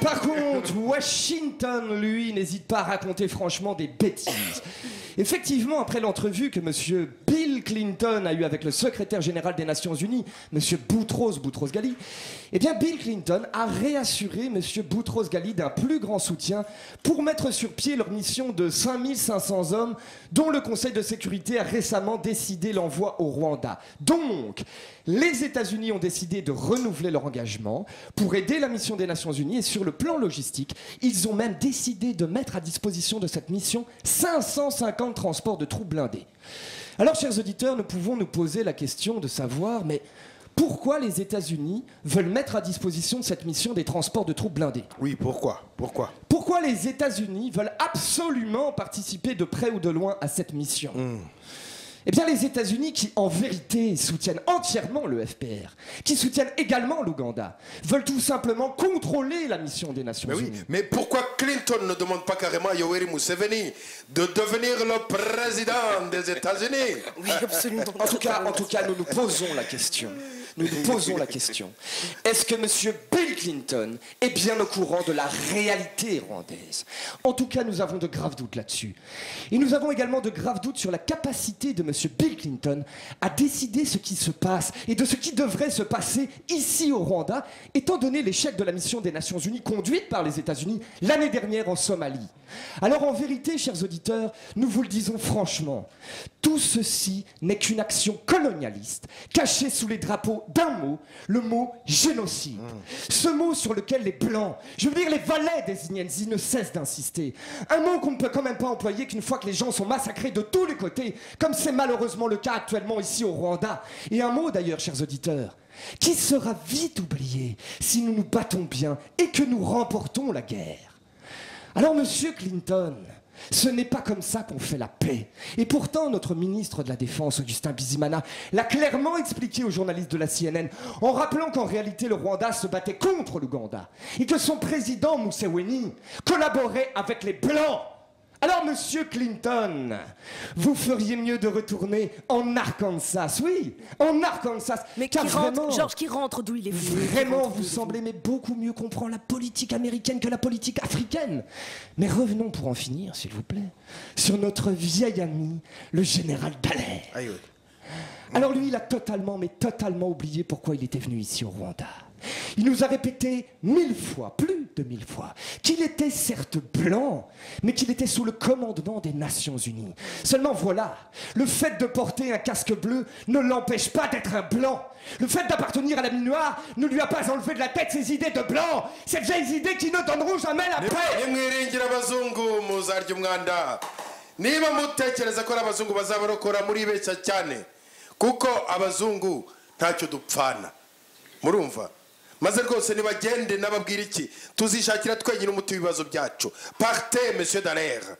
Par contre, Washington, lui, n'hésite pas à raconter franchement des bêtises. Effectivement, après l'entrevue que M. Bill Clinton a eue avec le secrétaire général des Nations Unies, M. Boutros-Ghali, eh bien Bill Clinton a réassuré M. Boutros-Ghali d'un plus grand soutien pour mettre sur pied leur mission de 5500 hommes dont le Conseil de sécurité a récemment décidé l'envoi au Rwanda. Donc, les États-Unis ont décidé de renouveler leur engagement pour aider la mission des Nations Unies et sur le plan logistique, ils ont même décidé de mettre à disposition de cette mission 550 transports de troupes blindées. Alors, chers auditeurs, nous pouvons nous poser la question de savoir, mais pourquoi les États-Unis veulent mettre à disposition de cette mission des transports de troupes blindées? Oui, pourquoi? Pourquoi les États-Unis veulent absolument participer de près ou de loin à cette mission? Eh bien, les États-Unis, qui en vérité soutiennent entièrement le FPR, qui soutiennent également l'Ouganda, veulent tout simplement contrôler la mission des Nations Unies. Oui, mais pourquoi Clinton ne demande pas carrément à Yoweri Museveni de devenir le président des États-Unis? Oui, absolument. En tout cas, nous nous posons la question. Est-ce que M. Bill Clinton est bien au courant de la réalité rwandaise? En tout cas, nous avons de graves doutes là-dessus. Et nous avons également de graves doutes sur la capacité de M. Bill Clinton à décider ce qui se passe et de ce qui devrait se passer ici au Rwanda, étant donné l'échec de la mission des Nations Unies conduite par les États-Unis l'année dernière en Somalie. Alors en vérité, chers auditeurs, nous vous le disons franchement, tout ceci n'est qu'une action colonialiste cachée sous les drapeaux d'un mot, le mot génocide. Ce mot sur lequel les Blancs, je veux dire les valets des Inyenzi, ne cessent d'insister. Un mot qu'on ne peut quand même pas employer qu'une fois que les gens sont massacrés de tous les côtés, comme c'est malheureusement le cas actuellement ici au Rwanda. Et un mot d'ailleurs, chers auditeurs, qui sera vite oublié si nous nous battons bien et que nous remportons la guerre. Alors, Monsieur Clinton, ce n'est pas comme ça qu'on fait la paix. Et pourtant, notre ministre de la Défense, Augustin Bizimana, l'a clairement expliqué aux journalistes de la CNN, en rappelant qu'en réalité, le Rwanda se battait contre l'Ouganda et que son président, Museveni, collaborait avec les Blancs. Alors, Monsieur Clinton, vous feriez mieux de retourner en Arkansas, oui, en Arkansas. Mais qui rentre, Georges, qui rentre d'où il est venu? Vraiment, vous semblez mais beaucoup mieux comprendre la politique américaine que la politique africaine. Mais revenons pour en finir, s'il vous plaît, sur notre vieil ami, le général Dallaire. Aïe, oui. Alors lui, il a totalement, mais totalement oublié pourquoi il était venu ici au Rwanda. Il nous a répété 1000 fois, plus de 1000 fois, qu'il était certes blanc, mais qu'il était sous le commandement des Nations Unies. Seulement voilà, le fait de porter un casque bleu ne l'empêche pas d'être un blanc. Le fait d'appartenir à la nuit noire ne lui a pas enlevé de la tête ses idées de blanc. Ces vieilles idées qui ne donneront jamais la paix. Nimwiringira abazungu muzarya umwanda. Niba mutekereza ko abazungu bazabarokora muri beshya cyane, kuko abazungu ntacyo dupfana. Murumva? Maze rwose nibagende nababwira iki tuzishakira twenyine umuti w'ibibazo byacu. Partez, monsieur Dallaire.